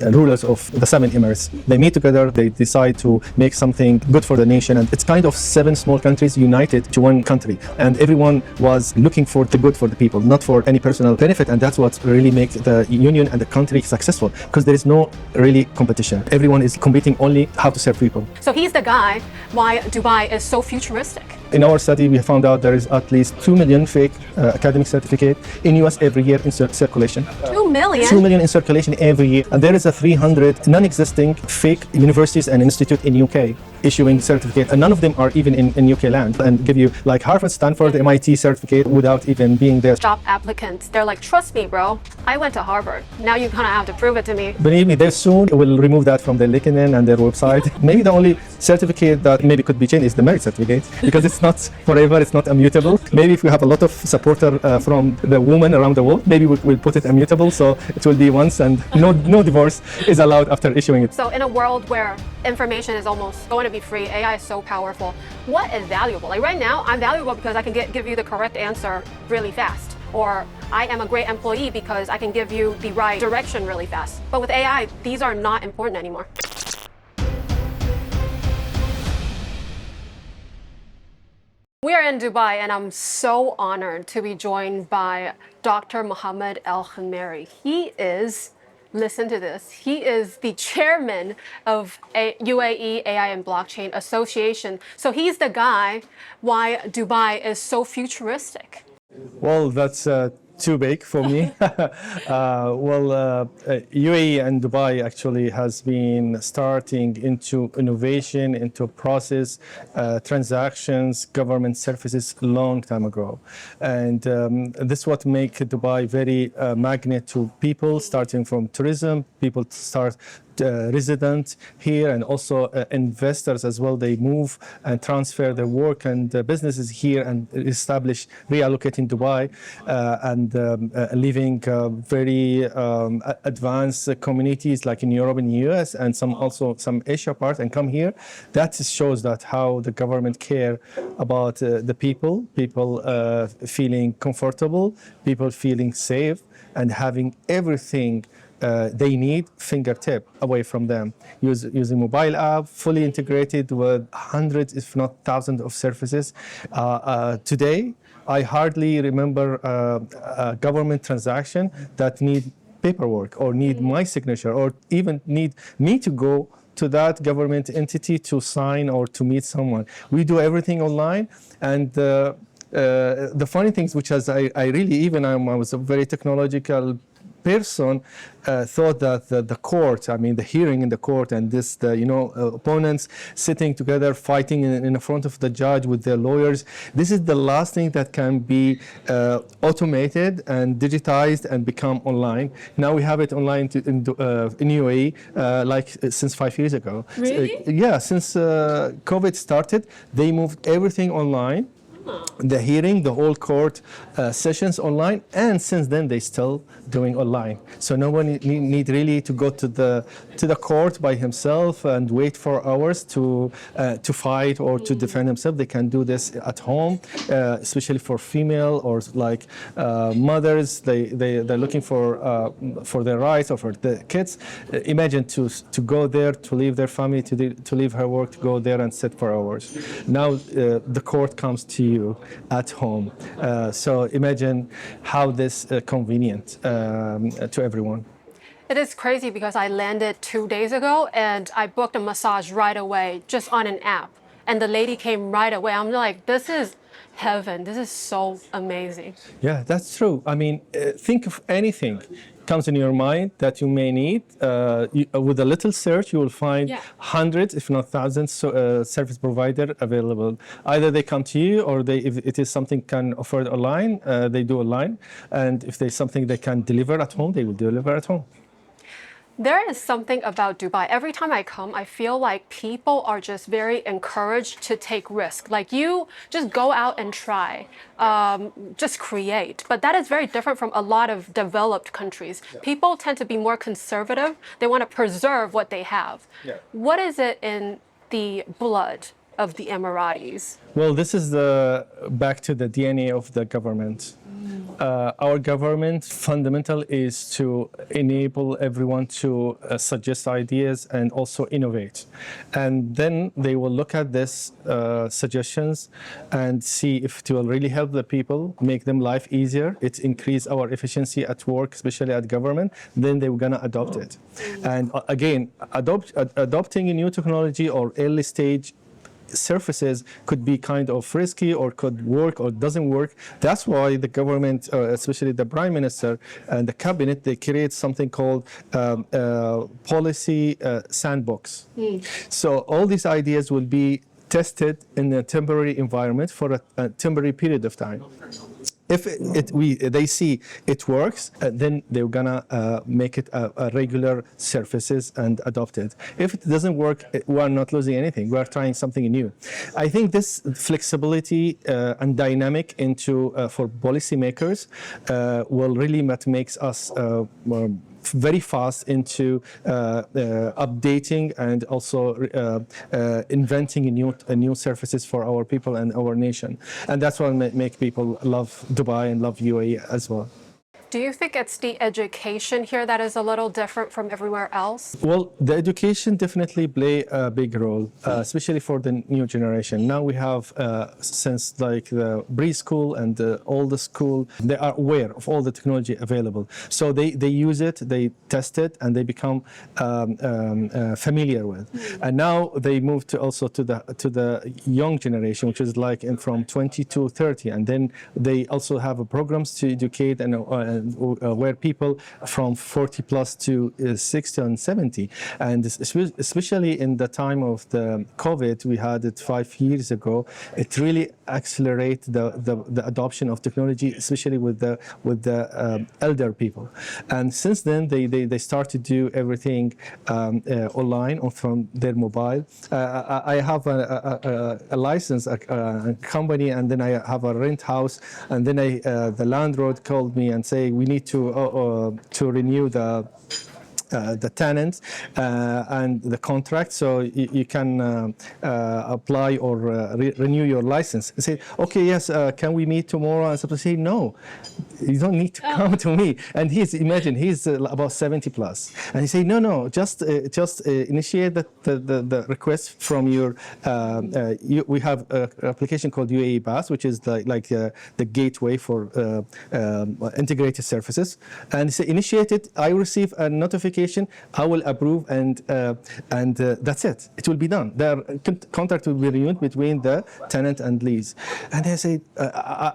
rulers of the 7 Emirates. They meet together, they decide to make something good for the nation, and it's kind of 7 small countries united to one country, and everyone was looking for the good for the people, not for any personal benefit, and that's what really makes the union and the country successful, because there is no really competition. Everyone is competing only how to serve people. So he's the guy why Dubai is so futuristic. In our study, we found out there is at least 2 million fake academic certificates in US every year in circulation. 2 million? 2 million in circulation every year. And there is a 300 non-existing fake universities and institutes in UK issuing certificates, and none of them are even in UK land, and give you like Harvard, Stanford, MIT certificate without even being there. Job applicants, they're like, trust me, bro, I went to Harvard. Now you kind of have to prove it to me. Believe me, they soon will remove that from their LinkedIn and their website. Maybe the only certificate that maybe could be changed is the merit certificate, because it's not forever, it's not immutable. Maybe if we have a lot of supporter from the women around the world, maybe we'll put it immutable, so it will be once, and no divorce is allowed after issuing it. So in a world where information is almost going to be free, AI is so powerful, what is valuable? Like right now, I'm valuable because I can give you the correct answer really fast. Or I am a great employee because I can give you the right direction really fast. But with AI, these are not important anymore. We are in Dubai, and I'm so honored to be joined by Dr. Mohamed Al Hemairy. He is, listen to this, he is the chairman of UAE AI and Blockchain Association. So he's the guy why Dubai is so futuristic. Well, that's too big for me. UAE and Dubai actually has been starting into innovation, into process, transactions, government services long time ago. And this is what makes Dubai very magnet to people, starting from tourism. People start residents here, and also investors as well. They move and transfer their work and businesses here and establish, reallocate in Dubai, and living very advanced communities like in Europe and US, and some Asia part, and come here. That shows that how the government care about the people feeling comfortable, people feeling safe, and having everything they need fingertip away from them, using mobile app, fully integrated with hundreds, if not thousands of services. Today, I hardly remember a government transaction that need paperwork or need my signature or even need me to go to that government entity to sign or to meet someone. We do everything online, and the funny things, which as I really, even I was a very technological person, thought that the court, the hearing in the court, and this, opponents sitting together fighting in front of the judge with their lawyers, this is the last thing that can be automated and digitized and become online. Now we have it online in UAE, since 5 years ago. Really? Since COVID started, they moved everything online. The hearing, the whole court sessions online, and since then they still doing online. So no one need really to go to the court by himself and wait for hours to fight or to defend himself. They can do this at home, especially for female or like mothers. They're looking for their rights or for the kids. Imagine to go there, to leave their family, to leave her work, to go there and sit for hours. Now the court comes to you at home. So imagine how this convenient to everyone. It is crazy because I landed 2 days ago and I booked a massage right away just on an app. And the lady came right away. I'm like, this is heaven. This is so amazing. Yeah, that's true. Think of anything comes in your mind that you may need. With a little search, you will find hundreds, if not thousands, service provider available. Either they come to you, or if it is something can offer online, they do online. And if there's something they can deliver at home, they will deliver at home. There is something about Dubai. Every time I come, I feel like people are just very encouraged to take risks. Like, you just go out and try, just create. But that is very different from a lot of developed countries. Yeah. People tend to be more conservative. They want to preserve what they have. Yeah. What is it in the blood of the Emiratis? Well, this is back to the DNA of the government. Our government fundamental is to enable everyone to suggest ideas and also innovate. And then they will look at this suggestions and see if it will really help the people, make them life easier, it increase our efficiency at work, especially at government, then they're gonna adopt it. And again, adopting a new technology or early stage surfaces could be kind of risky or could work or doesn't work. That's why the government, especially the prime minister and the cabinet, they create something called policy sandbox. So all these ideas will be tested in a temporary environment for a temporary period of time. If they see it works, then they're gonna make it a regular services and adopt it. If it doesn't work, we are not losing anything. We are trying something new. I think this flexibility and dynamic for policymakers will really makes us very fast into updating and also inventing new services for our people and our nation. And that's what make people love Dubai and love UAE as well. Do you think it's the education here that is a little different from everywhere else? Well, the education definitely play a big role, especially for the new generation. Now we have, since like the preschool and the older school, they are aware of all the technology available. So they use it, they test it, and they become familiar with. And now they move to also to the young generation, which is like from 20 to 30, and then they also have programs to educate and where people from 40 plus to 60 and 70, and especially in the time of the COVID, we had it 5 years ago. It really accelerated the adoption of technology, especially with the elder people. And since then, they start to do everything online or from their mobile. I have a license, a company, and then I have a rent house, and then the landlord called me and say, we need to renew the tenant and the contract, so you can apply or renew your license. I say, okay, yes, can we meet tomorrow? And somebody say, no, you don't need to come to me. And he's about 70 plus, and he say, no, just initiate the request from your. We have an application called UAE Pass, which is the gateway for integrated services, and he say, initiate it. I receive a notification. I will approve, and that's it. It will be done. The contract will be renewed between the tenant and lease. And I say,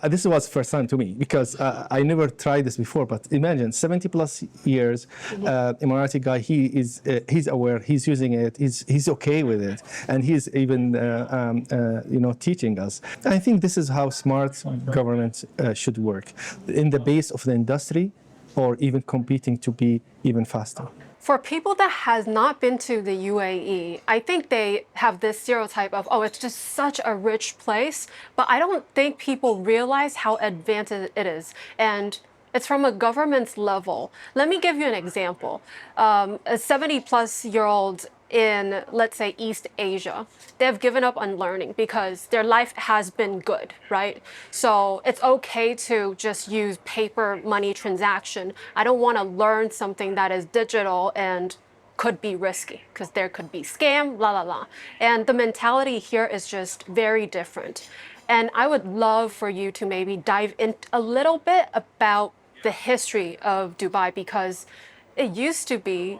this was first time to me because I never tried this before. But imagine 70 plus years, Emirati guy. He's aware. He's using it. He's okay with it, and he's even teaching us. I think this is how smart government should work in the base of the industry, or even competing to be even faster. For people that has not been to the UAE, I think they have this stereotype of, oh, it's just such a rich place, but I don't think people realize how advanced it is. And it's from a government's level. Let me give you an example. A 70-plus-year-old in, let's say, East Asia, they have given up on learning because their life has been good, right? So it's okay to just use paper money transaction. I don't want to learn something that is digital and could be risky because there could be scam, la la la. And the mentality here is just very different. And I would love for you to maybe dive in a little bit about the history of Dubai, because it used to be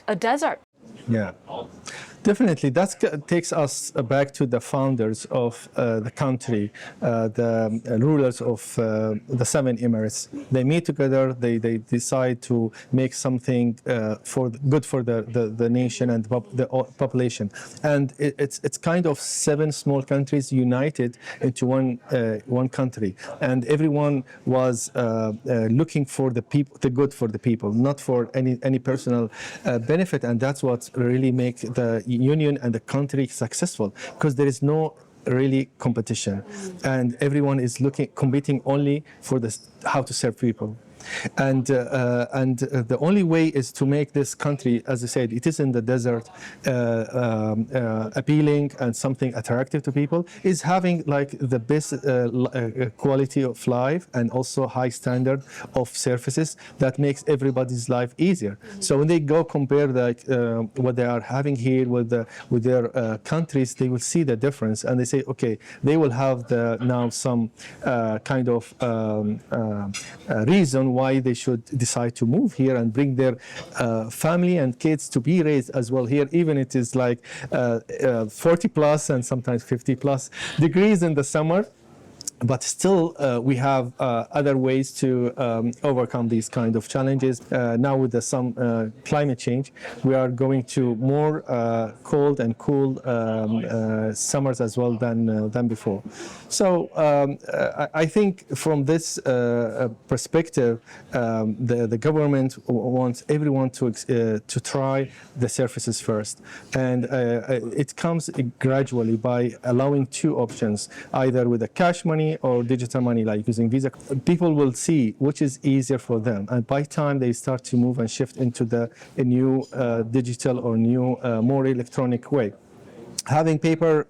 a desert. Yeah, definitely. That takes us back to the founders of the country, the rulers of the 7 Emirates. They meet together, they decide to make something good for the nation and the population. And it's kind of 7 small countries united into one country. And everyone was looking for the good for the people, not for any personal benefit. And that's what really make the union and the country successful, because there is no really competition, and everyone is competing only for how to serve people. and the only way is to make this country, as I said, it is in the desert, appealing and something attractive to people, is having like the best quality of life and also high standard of services that makes everybody's life easier. So when they go compare like what they are having here with their countries, they will see the difference, and they say, okay, they will have now some kind of reason why they should decide to move here and bring their family and kids to be raised as well here, even it is like 40 plus and sometimes 50 plus degrees in the summer. But still, we have other ways to overcome these kind of challenges. Now with some climate change, we are going to more cold and cool summers as well than before. So I think from this perspective, the government wants everyone to try the services first, and it comes gradually by allowing two options, either with the cash money or digital money, like using Visa. People will see which is easier for them, and by time they start to move and shift into a new digital or new more electronic way. Having paper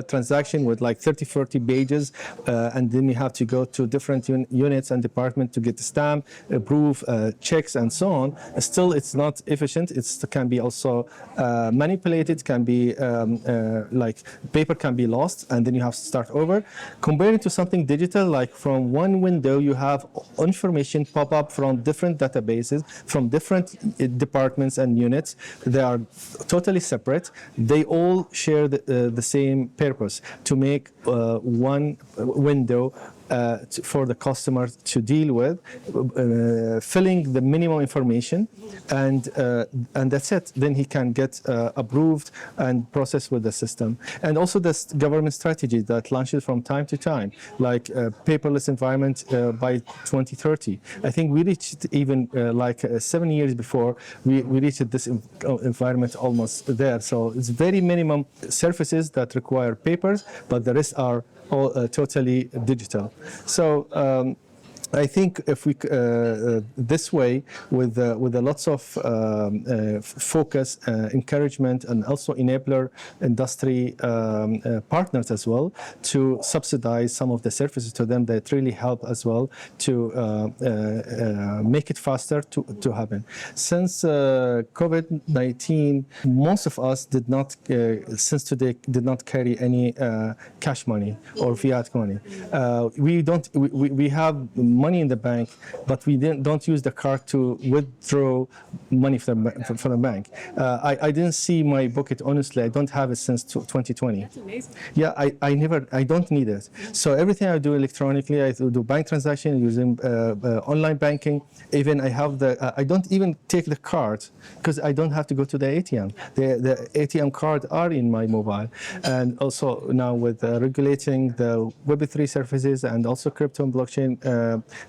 transaction with like 30-40 pages, and then you have to go to different units and departments to get the stamp, proof, checks, and so on. Still, it's not efficient. It can be also manipulated. Can be like paper can be lost, and then you have to start over. Comparing to something digital, like from one window, you have information pop up from different databases, from different departments and units. They are totally separate. They all share the same purpose, to make one window for the customer to deal with, filling the minimum information, and that's it. Then he can get approved and processed with the system. And also this government strategy that launches from time to time, like paperless environment by 2030. I think we reached even 7 years before we reached this environment almost there. So it's very minimum services that require papers, but the rest are all totally digital. So I think if we this way, with lots of focus, encouragement, and also enabler industry partners as well, to subsidize some of the services to them that really help as well to make it faster to happen. Since COVID-19, most of us did not, since today, did not carry any cash money or fiat money. We have money in the bank, but we don't use the card to withdraw money from the bank. I didn't see my pocket, honestly. I don't have it since 2020. That's amazing. Yeah, I don't need it. So everything I do electronically. I do bank transaction using online banking. Even I don't even take the card because I don't have to go to the ATM. The ATM card are in my mobile. And also now with regulating the Web3 services and also crypto and blockchain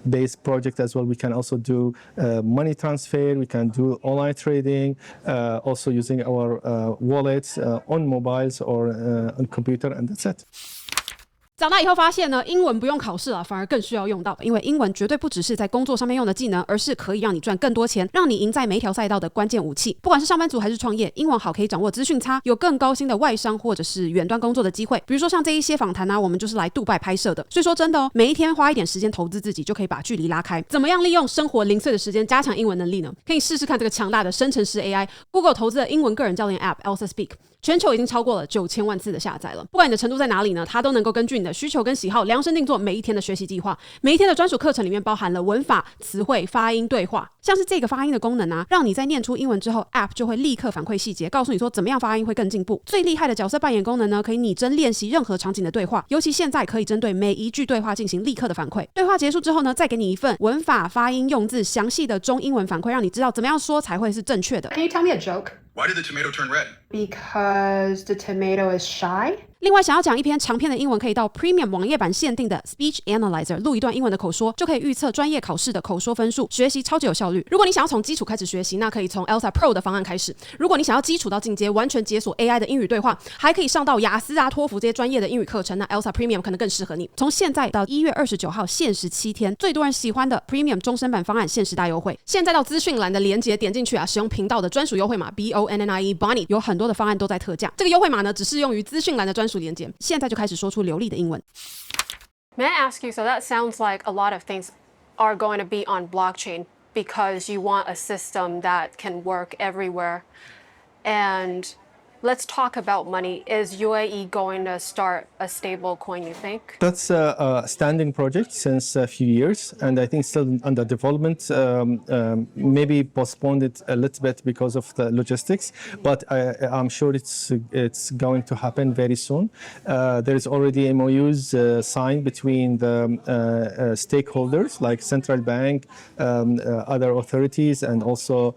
based project as well, we can also do money transfer, we can do online trading, also using our wallets on mobiles or on computer, and that's it. 长大以后发现呢，英文不用考试了，反而更需要用到，因为英文绝对不只是在工作上面用的技能，而是可以让你赚更多钱，让你赢在每一条赛道的关键武器。不管是上班族还是创业，英文好可以掌握资讯差，有更高薪的外商或者是远端工作的机会。比如说像这一些访谈啊，我们就是来杜拜拍摄的。所以说真的哦，每一天花一点时间投资自己，就可以把距离拉开。怎么样利用生活零碎的时间加强英文能力呢？可以试试看这个强大的生成式 AI。Google 投资的英文个人教练 App Elsa Speak。全球已经超过了9000万次的下载了。不管你的程度在哪里呢，它都能够根据你的需求跟喜好量身定做每一天的学习计划。每一天的专属课程里面包含了文法、词汇、发音、对话。像是这个发音的功能啊，让你在念出英文之后 App 就会立刻反馈细节，告诉你说怎么样发音会更进步。最厉害的角色扮演功能呢，可以拟真练习任何场景的对话，尤其现在可以针对每一句对话进行立刻的反馈。对话结束之后呢，再给你一份文法、发音、用字详细的中英文反馈，让你知道怎么样说才会是正确的。 Can you tell me a joke? Why did the tomato turn red? Because the tomato is shy? 另外，想要讲一篇长篇的英文，可以到 Premium 网页版限定的 Speech Analyzer 录一段英文的口说，就可以预测专业考试的口说分数，学习超级有效率。如果你想要从基础开始学习，那可以从 ELSA Pro 的方案开始。如果你想要基础到进阶，完全解锁 AI 的英语对话，还可以上到雅思啊、托福这些专业的英语课程，那 ELSA Premium 可能更适合你。从现在到1月29号限时7天，最多人喜欢的 Premium 终身版方案限时大优惠。现在到资讯栏的连结点进去啊，使用频道的专属优惠码 BONNIE 有很多的方案都在特价。这个优惠码呢，只适用于资讯栏的专属连结。现在就开始说出流利的英文。May I ask you, so that sounds like a lot of things are going to be on blockchain because you want a system that can work everywhere. And let's talk about money. Is UAE going to start a stable coin, you think? That's a standing project since a few years, and I think still under development. Maybe postponed it a little bit because of the logistics, but I'm sure it's going to happen very soon. There is already MOUs signed between the stakeholders like central bank, other authorities, and also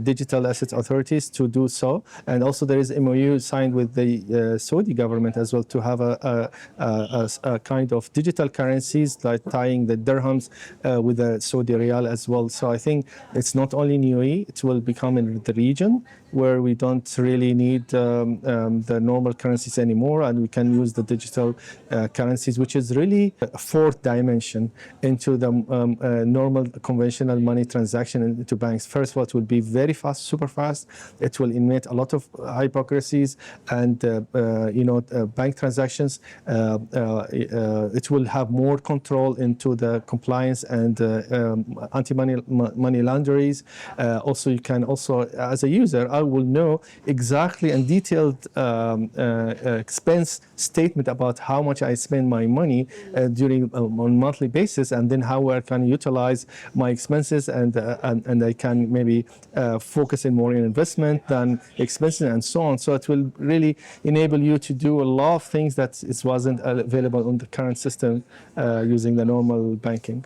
digital assets authorities to do so. And also there is MOU signed with the Saudi government as well to have a kind of digital currencies like tying the dirhams with the Saudi riyal as well. So I think it's not only in UAE, it will become in the region where we don't really need the normal currencies anymore, and we can use the digital currencies, which is really a fourth dimension into the normal conventional money transaction into banks. First of all, it will be very fast, super fast. It will emit a lot of hypocrisies and bank transactions. It will have more control into the compliance and anti-money launderers. Also, you can also, as a user, I will know exactly and detailed expense statement about how much I spend my money during on monthly basis, and then how I can utilize my expenses, and I can maybe focus in more in investment than expenses and so on. So it will really enable you to do a lot of things that wasn't available on the current system using the normal banking.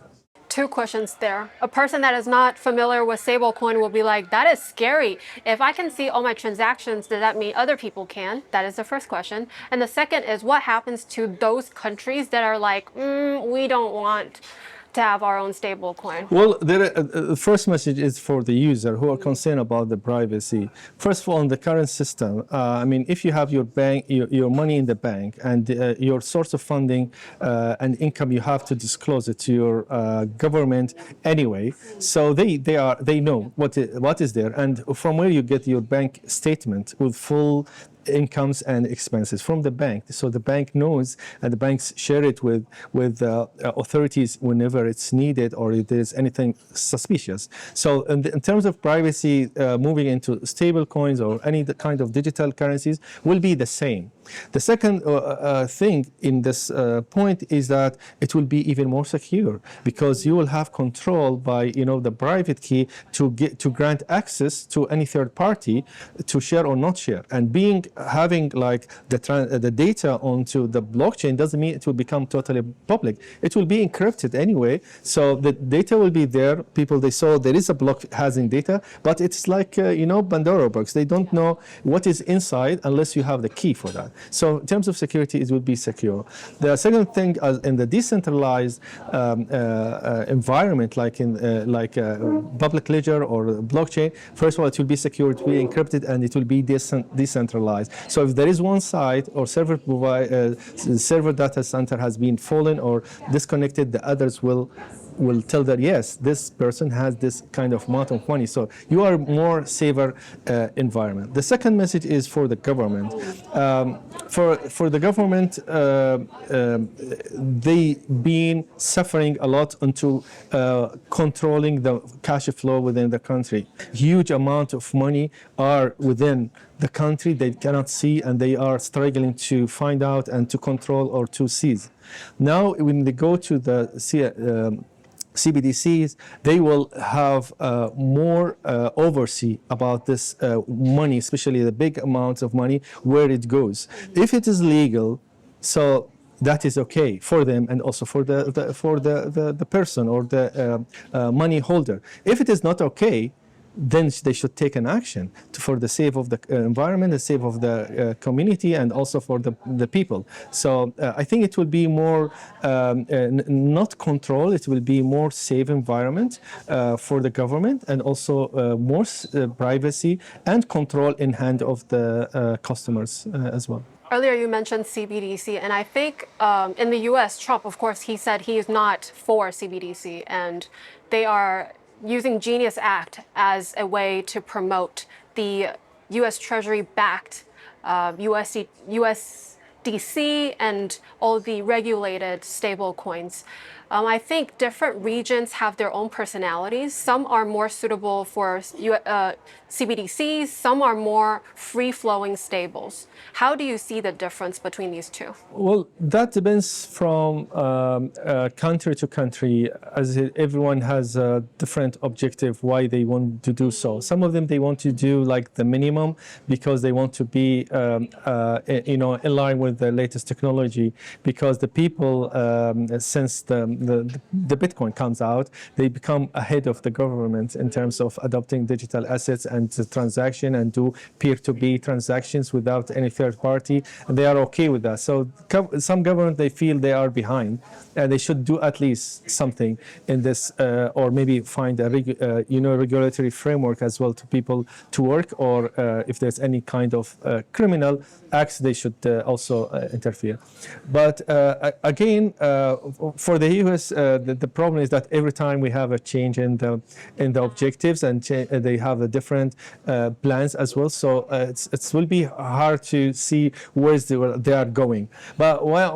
Two questions there. A person that is not familiar with stablecoin will be like, that is scary. If I can see all my transactions, does that mean other people can? That is the first question. And the second is, what happens to those countries that are like, we don't want to have our own stable coin? Well, the first message is for the user who are concerned about the privacy. First of all, in the current system, if you have your bank, your money in the bank, and your source of funding and income, you have to disclose it to your government anyway. So they know what is there, and from where you get your bank statement with full incomes and expenses from the bank. So the bank knows, and the banks share it with authorities whenever it's needed or if there's anything suspicious. So in terms of privacy, moving into stable coins or any kind of digital currencies will be the same. The second thing in this point is that it will be even more secure, because you will have control by the private key to grant access to any third party to share or not share. And having like the data onto the blockchain doesn't mean it will become totally public. It will be encrypted anyway, so the data will be there. People, they saw there is a block having data, but it's like Pandora box. They don't know what is inside unless you have the key for that. So in terms of security, it will be secure. The second thing, in the decentralized environment, like in public ledger or blockchain, first of all, it will be secure, it will be encrypted, and it will be decentralized. So if there is one site or server data center has been fallen or disconnected, the others will tell that yes, this person has this kind of amount of money. So you are more safer environment. The second message is for the government. For the government, they been suffering a lot into controlling the cash flow within the country. Huge amount of money are within the country they cannot see, and they are struggling to find out and to control or to seize. Now, when they go to the CBDCs, they will have more oversee about this money, especially the big amounts of money, where it goes. If it is legal, so that is okay for them and also for the person or the money holder. If it is not okay, then they should take an action for the sake of the environment, the sake of the community, and also for the people. So I think it will be more not control, it will be more safe environment for the government, and also more privacy and control in hand of the customers as well. Earlier, you mentioned CBDC, and I think in the US, Trump, of course, he said he is not for CBDC, and they are using Genius Act as a way to promote the US Treasury-backed USDC and all the regulated stable coins. I think different regions have their own personalities. Some are more suitable for CBDCs, some are more free-flowing stables. How do you see the difference between these two? Well, that depends from country to country, as everyone has a different objective why they want to do so. Some of them, they want to do like the minimum because they want to be in line with the latest technology, because the people, since the Bitcoin comes out, they become ahead of the government in terms of adopting digital assets and the transaction and do peer-to-peer transactions without any third party. And they are okay with that. So some government, they feel they are behind, and they should do at least something in this, or maybe find a regulatory framework as well to people to work, or if there's any kind of criminal acts, they should also interfere. But again, for the US, the problem is that every time we have a change in the objectives, and they have a different plans as well. So it will be hard to see where they are going. But what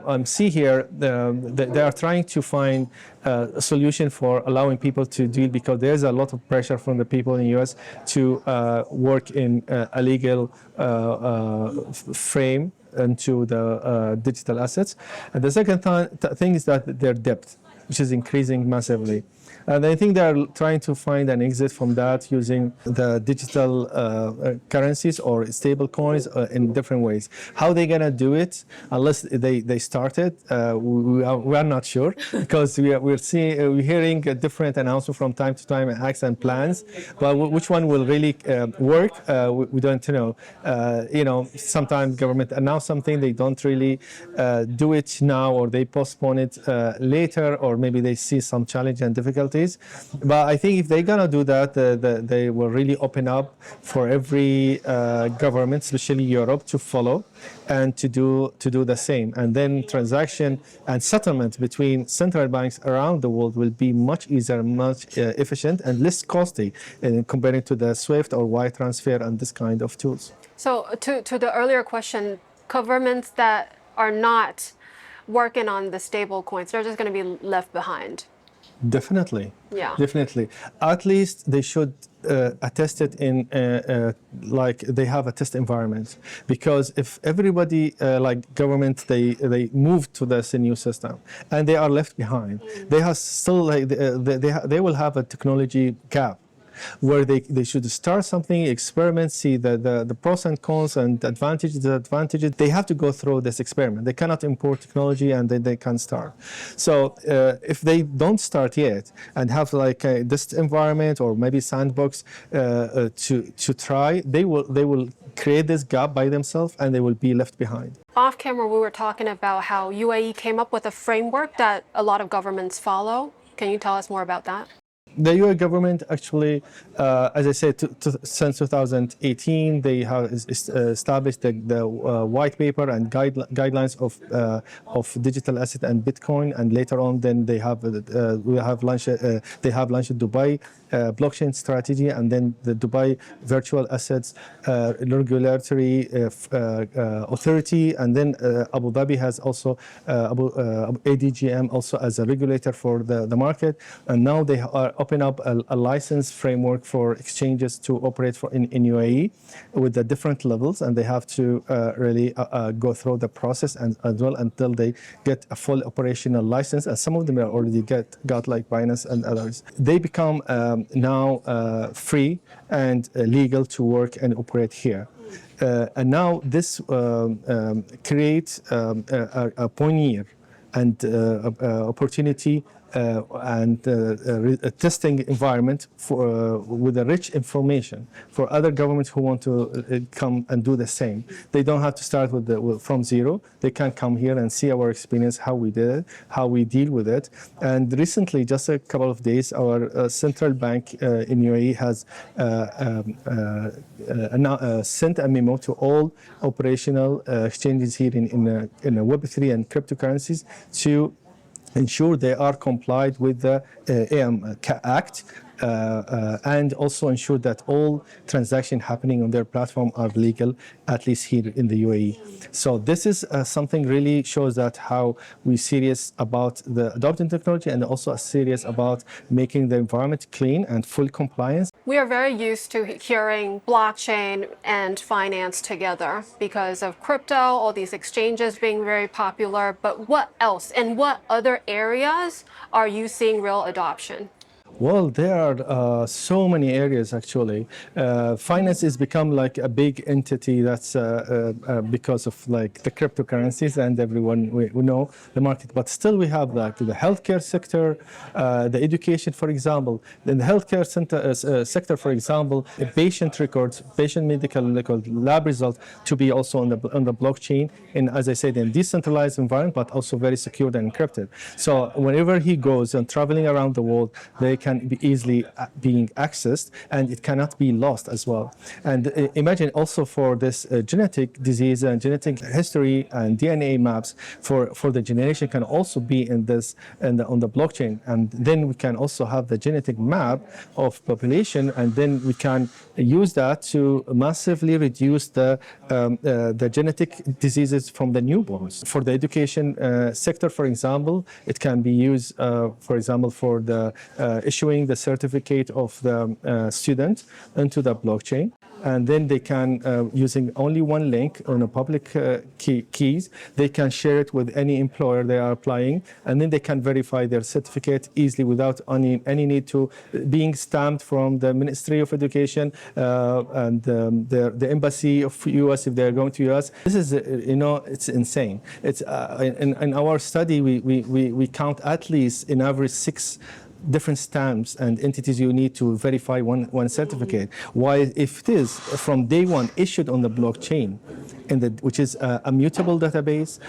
I'm see here, they are trying to find a solution for allowing people to deal, because there's a lot of pressure from the people in the US to work in a legal frame into the digital assets. And the second thing is that their debt, which is increasing massively. And I think they are trying to find an exit from that using the digital currencies or stable coins in different ways. How they're going to do it, unless they start it, we are not sure, because we're hearing a different announcement from time to time, acts and plans. But which one will really work, we don't know. Sometimes government announce something, they don't really do it now, or they postpone it later, or maybe they see some challenge and difficulties. But I think if they're gonna do that, they will really open up for every government, especially Europe, to follow and to do the same. And then transaction and settlement between central banks around the world will be much easier, much efficient, and less costly comparing to the SWIFT or wire transfer and this kind of tools. So to the earlier question, governments that are not working on the stable coins, they're just going to be left behind. Definitely. Yeah. Definitely. At least they should attest it in like they have a test environment, because if everybody like government they move to this new system and they are left behind, they have still like they will have a technology gap, where they should start something, experiment, see the pros and cons and the advantages. They have to go through this experiment. They cannot import technology and then they can start. So if they don't start yet and have like this environment or maybe sandbox to try, they will create this gap by themselves and they will be left behind. Off camera, we were talking about how UAE came up with a framework that a lot of governments follow. Can you tell us more about that? The UAE government actually, as I said, since 2018, they have established the white paper and guidelines of digital asset and Bitcoin, and later on, then they have launched Dubai blockchain strategy, and then the Dubai virtual assets regulatory authority, and then Abu Dhabi has also ADGM also as a regulator for the market, and now they are open up a license framework for exchanges to operate in UAE with the different levels, and they have to really go through the process and as well until they get a full operational license. And some of them are already got like Binance and others. They become now free and legal to work and operate here. And now this creates a pioneer and opportunity and a testing environment for, with a rich information for other governments who want to come and do the same. They don't have to start from zero. They can come here and see our experience, how we did it, how we deal with it. And recently, just a couple of days, our central bank in UAE has sent a memo to all operational exchanges here in Web3 and cryptocurrencies to ensure they are complied with the AM Act and also ensure that all transactions happening on their platform are legal, at least here in the UAE. So this is something really shows that how we're serious about the adopting technology and also serious about making the environment clean and full compliance. We are very used to hearing blockchain and finance together because of crypto, all these exchanges being very popular. But what else? In what other areas are you seeing real adoption? Well, there are so many areas actually. Finance has become like a big entity that's because of like the cryptocurrencies and everyone we know the market. But still we have like the healthcare sector, the education, for example. In the healthcare sector, for example, patient records, patient medical record, lab results to be also on the blockchain. And as I said, in decentralized environment, but also very secure and encrypted. So whenever he goes and traveling around the world, they can be easily being accessed and it cannot be lost as well. And imagine also for this genetic disease and genetic history and DNA maps for the generation can also be in this on the blockchain. And then we can also have the genetic map of population, and then we can use that to massively reduce the genetic diseases from the newborns. For the education sector, for example, it can be used, for example, for the issuing the certificate of the student into the blockchain. And then they can, using only one link on a public keys, they can share it with any employer they are applying, and then they can verify their certificate easily without any need to being stamped from the Ministry of Education and the Embassy of US if they're going to US. This is, it's insane. It's in our study, we count at least in average 6 different stamps and entities you need to verify one certificate. While if it is from day one issued on the blockchain, which is a mutable database,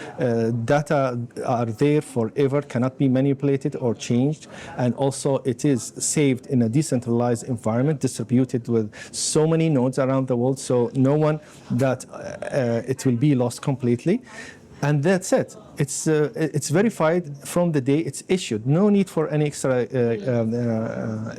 data are there forever, cannot be manipulated or changed, and also it is saved in a decentralized environment, distributed with so many nodes around the world, so no one that it will be lost completely. And that's it. It's verified from the day it's issued. No need for any extra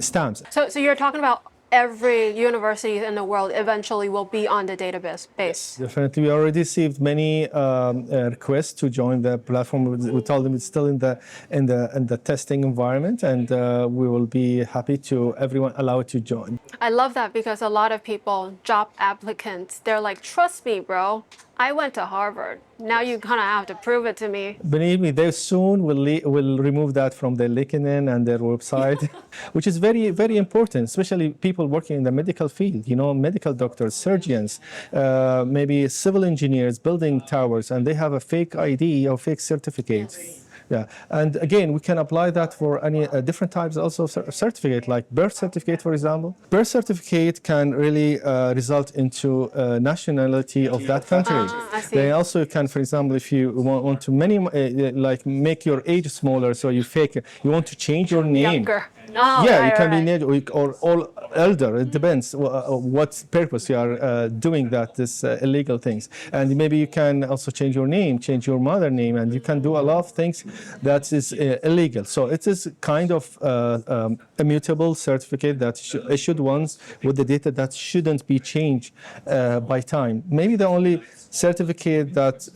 stamps. So you're talking about every university in the world eventually will be on the database base. Definitely. We already received many requests to join the platform. We told them it's still in the testing environment, and we will be happy to everyone allowed to join. I love that because a lot of people, job applicants, they're like, trust me, bro. I went to Harvard. Now you kind of have to prove it to me. Believe me, they soon will remove that from their LinkedIn and their website, which is very, very important, especially people working in the medical field, medical doctors, surgeons, maybe civil engineers building towers, and they have a fake ID or fake certificate. Yes. Yeah, and again, we can apply that for any different types also of certificate, like birth certificate, for example. Birth certificate can really result into nationality of that country. I see. They also can, for example, if you want to like make your age smaller, so you want to change your name. Younger. Oh, yeah, right, you can right. be or elder. It depends what purpose you are doing this illegal things. And maybe you can also change your name, change your mother name, and you can do a lot of things that is illegal. So it is kind of immutable certificate that issued once with the data that shouldn't be changed by time. Maybe the only certificate that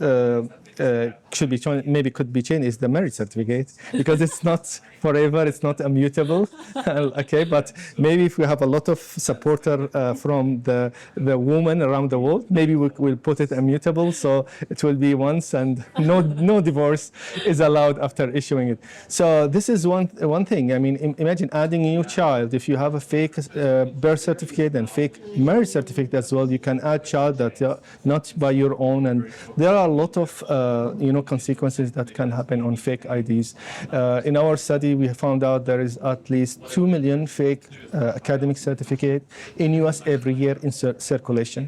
should be changed, maybe could be changed, is the marriage certificate, because it's not forever, it's not immutable. Okay, but maybe if we have a lot of supporter from the woman around the world, maybe we'll put it immutable, so it will be once, and no divorce is allowed after issuing it. So this is one thing. I mean, imagine adding a new child. If you have a fake birth certificate and fake marriage certificate as well, you can add child that not by your own, and there are a lot of no consequences that can happen on fake IDs. In our study, we found out there is at least 2 million fake academic certificates in US every year in circulation.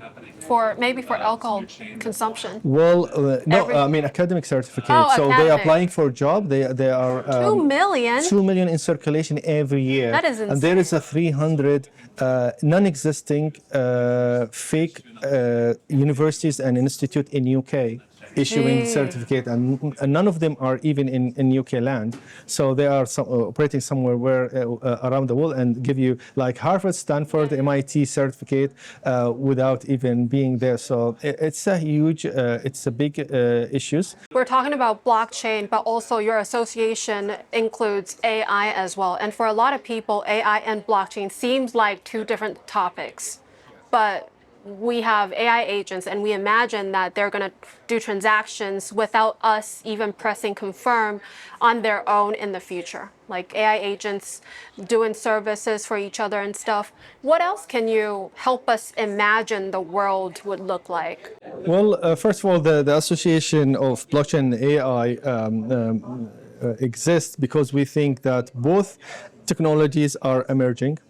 Maybe for alcohol consumption. Well, no, I mean academic certificates. So academic. they're applying for a job. They are 2 million? 2 million in circulation every year. That is insane. And there is a 300 non-existing fake universities and institute in UK issuing certificate, and none of them are even in UK land. So they are operating somewhere around the world and give you like Harvard, Stanford, MIT certificate without even being there. So it's a huge, it's a big issues. We're talking about blockchain, but also your association includes AI as well. And for a lot of people, AI and blockchain seems like two different topics. But we have AI agents, and we imagine that they're going to do transactions without us even pressing confirm on their own in the future. Like AI agents doing services for each other and stuff. What else can you help us imagine the world would look like? Well, first of all, the association of blockchain and AI exists because we think that both technologies are emerging.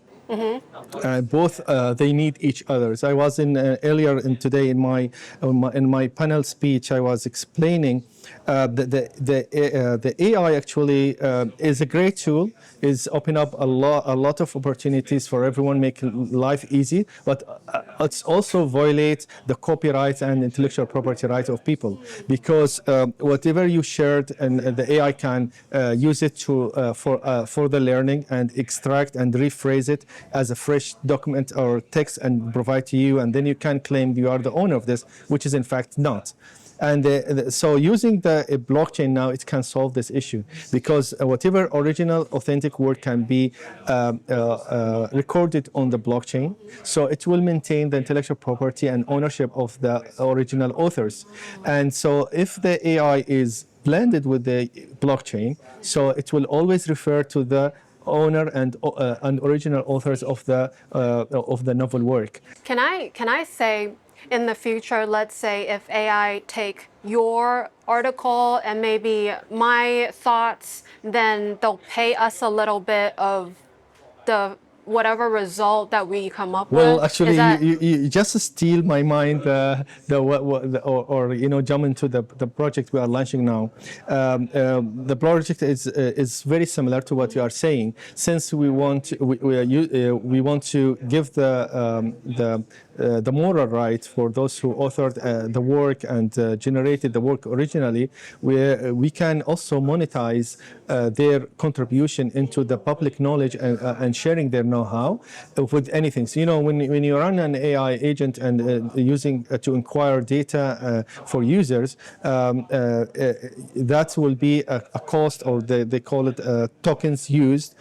Both they need each other. So I was earlier today in my panel speech. I was explaining the AI actually is a great tool. Is open up a lot of opportunities for everyone, making life easy. But it's also violates the copyright and intellectual property rights of people, because whatever you shared, and the AI can use it for the learning and extract and rephrase it as a fresh document or text and provide to you, and then you can claim you are the owner of this, which is in fact not. And so using the blockchain now, it can solve this issue, because whatever original authentic word can be recorded on the blockchain, so it will maintain the intellectual property and ownership of the original authors. And so if the AI is blended with the blockchain, so it will always refer to the owner and original authors of the novel work. Can I say, in the future, let's say if AI take your article and maybe my thoughts, then they'll pay us a little bit of the whatever result that we come up with? Well, actually, you just steal my mind, or jump into the project we are launching now. The project is very similar to what you are saying, since we want to give the moral right for those who authored the work and generated the work originally. We can also monetize their contribution into the public knowledge and sharing their know-how with anything. So, when you run an AI agent and using to inquire data for users, that will be a cost, or they call it tokens used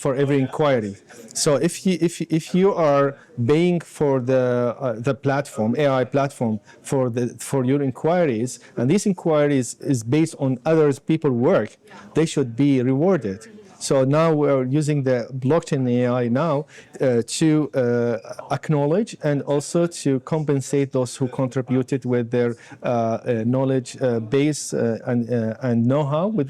for every inquiry. So if you are paying for the platform, AI platform, for your inquiries, and these inquiries is based on others people's work, they should be rewarded. So now we're using the blockchain AI now to acknowledge and also to compensate those who contributed with their knowledge base and know-how with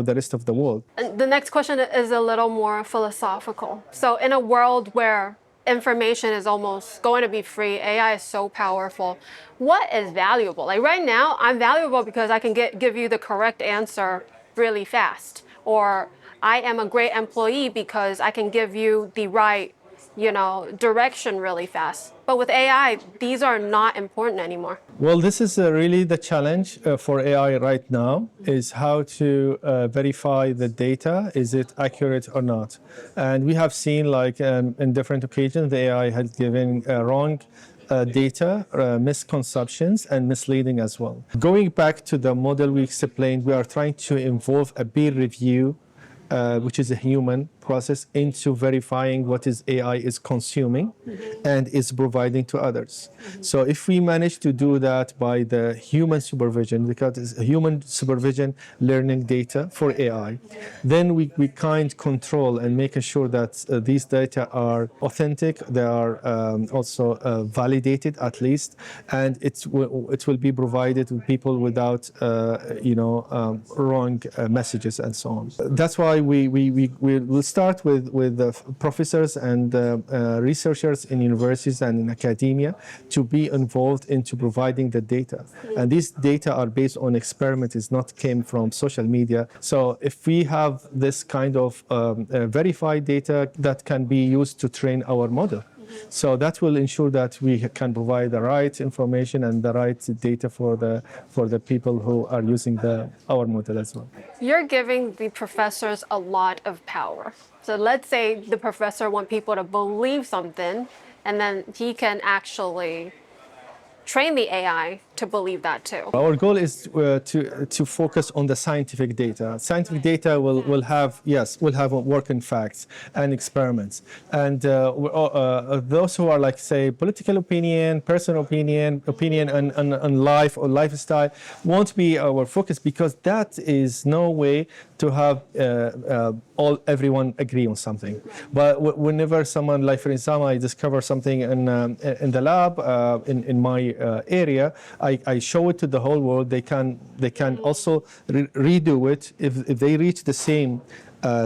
the rest of the world. And the next question is a little more philosophical. So in a world where information is almost going to be free, AI is so powerful, what is valuable? Like right now, I'm valuable because I can give you the correct answer really fast, or I am a great employee because I can give you the right, direction really fast. But with AI, these are not important anymore. Well, this is really the challenge for AI right now, is how to verify the data. Is it accurate or not? And we have seen, like in different occasions, the AI has given wrong data, misconceptions, and misleading as well. Going back to the model we explained, we are trying to involve a peer review, which is a human process into verifying what is AI is consuming and is providing to others. So if we manage to do that by the human supervision, because it's human supervision learning data for AI, then we kind control and making sure that these data are authentic, they are also validated at least, and it will be provided to people without wrong messages and so on. That's why we will start with the professors and researchers in universities and in academia to be involved into providing the data. And these data are based on experiments, it's not came from social media. So if we have this kind of verified data that can be used to train our model. So that will ensure that we can provide the right information and the right data for the people who are using our model as well. You're giving the professors a lot of power. So let's say the professor wants people to believe something, and then he can actually train the AI to believe that too. Our goal is to focus on the scientific data. Scientific data will have working facts and experiments. And those who are like, say, political opinion, personal opinion on life or lifestyle won't be our focus, because that is no way to have everyone agree on something. But whenever someone, like for example, I discover something in the lab in my area, I show it to the whole world. They can also redo it. If they reach the same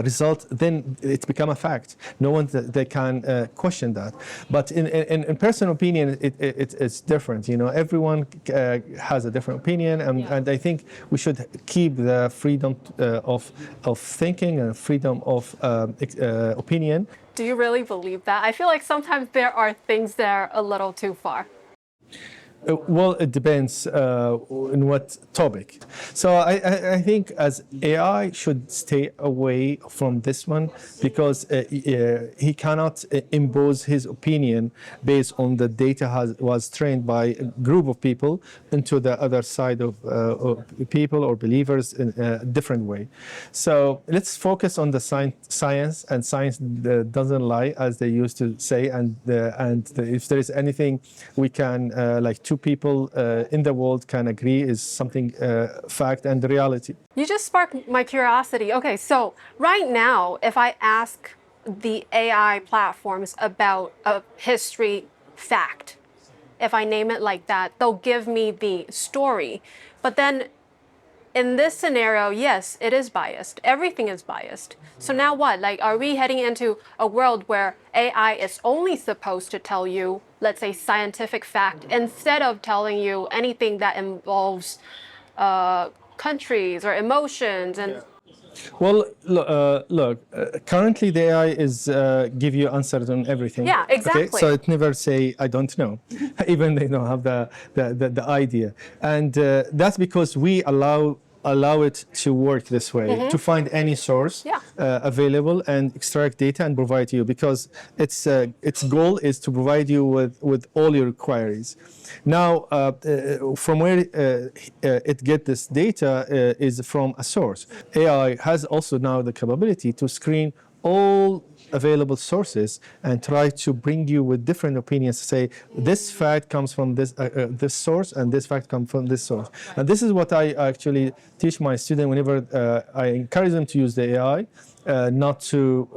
result, then it's become a fact. No one they can question that. But in personal opinion, it's different. Everyone has a different opinion, and I think we should keep the freedom of thinking and freedom of opinion. Do you really believe that? I feel like sometimes there are things that are a little too far. Well, it depends on what topic. So I think as AI should stay away from this one, because he cannot impose his opinion based on the data was trained by a group of people into the other side of people or believers in a different way. So let's focus on the science, and science doesn't lie, as they used to say. And if there is anything we can like two people in the world can agree is something fact and reality. You just sparked my curiosity. Okay, so right now, if I ask the AI platforms about a history fact, if I name it like that, they'll give me the story. But then in this scenario, yes, it is biased. Everything is biased. So now what? Like, are we heading into a world where AI is only supposed to tell you, let's say, scientific fact, instead of telling you anything that involves countries or emotions and... Well, look, currently the AI is give you answers on everything. Yeah, exactly. Okay? So it never say, I don't know, even they don't have the idea. And that's because we allow it to work this way, to find any source available and extract data and provide to you, because its goal is to provide you with all your queries. Now, from where it gets this data is from a source. AI has also now the capability to screen all available sources and try to bring you with different opinions to say this fact comes from this source and this fact comes from this source. And this is what I actually teach my students whenever I encourage them to use the AI. Not to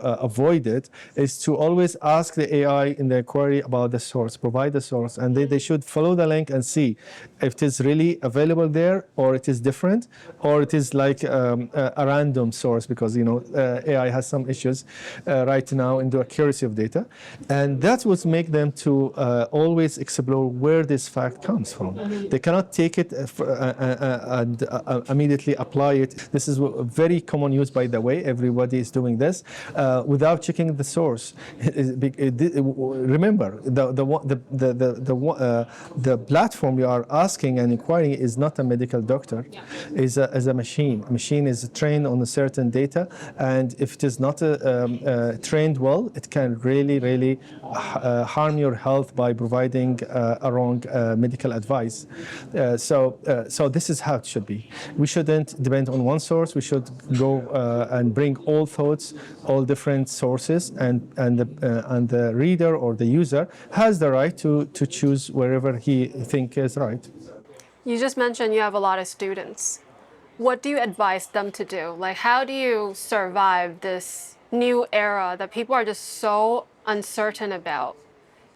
avoid it, is to always ask the AI in the query about the source, provide the source, and they should follow the link and see if it is really available there, or it is different, or it is like a random source, because AI has some issues right now in the accuracy of data, and that would make them to always explore where this fact comes from. They cannot take it and immediately apply it. This is a very common use, by the way. Everybody is doing this without checking the source. Remember, the platform you are asking and inquiring is not a medical doctor, is a machine. A machine is trained on a certain data, and if it is not trained well, it can really harm your health by providing a wrong medical advice. So this is how it should be. We shouldn't depend on one source. We should go and bring all thoughts, all different sources, and the reader or the user has the right to choose wherever he think is right. You just mentioned you have a lot of students. What do you advise them to do? Like, how do you survive this new era that people are just so uncertain about?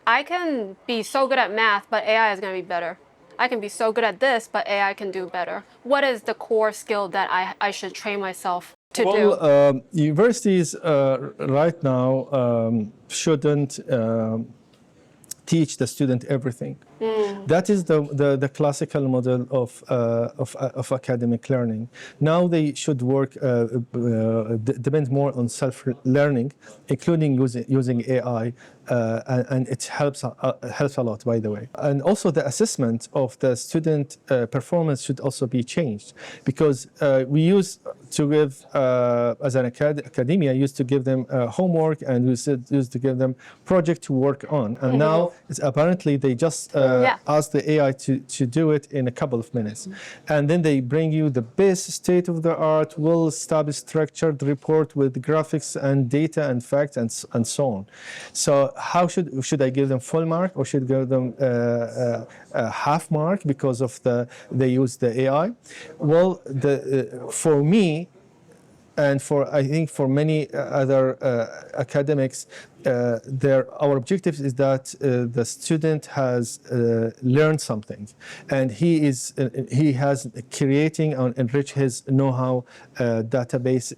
I can be so good at math, but AI is going to be better. I can be so good at this, but AI can do better. What is the core skill that I should train myself to do? Universities right now shouldn't teach the student everything. That is the classical model of academic learning. Now they should work, depend more on self-learning, including using AI, and it helps a lot, by the way. And also the assessment of the student performance should also be changed, because we used to give, as an academia, used to give them homework, and we used to give them project to work on. And now it's apparently they just ask the AI to do it in a couple of minutes. And then they bring you the best state-of-the-art, well-established, structured report with graphics and data and facts and so on. So how should I give them full mark, or should I give them a half mark because of they use the AI? Well, for me, and I think for many other academics, our objective is that the student has learned something, and he has creating and enrich his know-how database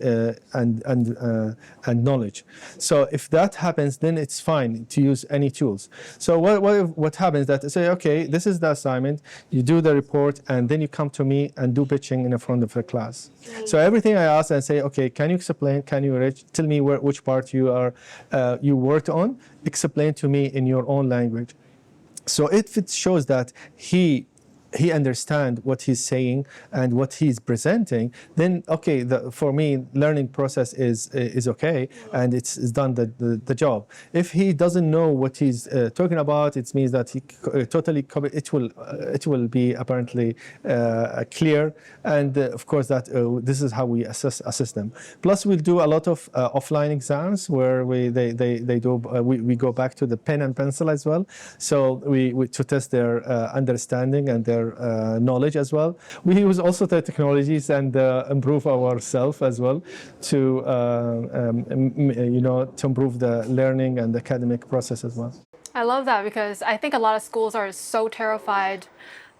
and knowledge. So if that happens, then it's fine to use any tools. So what happens that say, okay, this is the assignment, you do the report, and then you come to me and do pitching in front of the class. So everything I ask and say, okay, can you explain? Can you tell me which part you worked on? Explain to me in your own language. So if it shows that he understands what he's saying and what he's presenting, then okay, for me, learning process is okay, and it's done the job. If he doesn't know what he's talking about, it means that he totally it will be apparently clear, and of course that this is how we assess them. Plus, we'll do a lot of offline exams where we go back to the pen and pencil as well. So we to test their understanding and their knowledge as well. We use also the technologies and improve ourselves as well to to improve the learning and the academic process as well. I love that, because I think a lot of schools are so terrified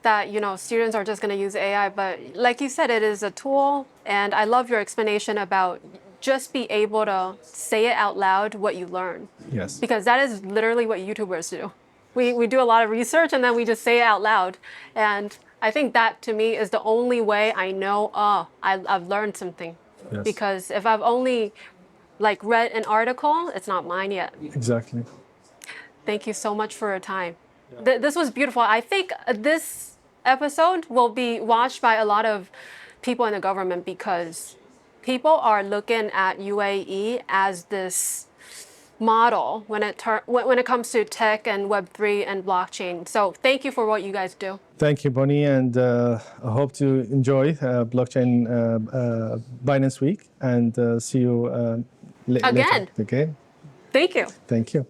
that students are just going to use AI, but like you said, it is a tool, and I love your explanation about just be able to say it out loud what you learn. Yes. Because that is literally what YouTubers do. We do a lot of research and then we just say it out loud. And I think that to me is the only way I know, I've learned something. Yes. Because if I've only read an article, it's not mine yet. Exactly. Thank you so much for your time. This was beautiful. I think this episode will be watched by a lot of people in the government, because people are looking at UAE as this model when it comes to tech and Web3 and blockchain. So thank you for what you guys do. Thank you, Bonnie, and I hope to enjoy blockchain Binance Week, and see you Again. later. Okay. Thank you. Thank you.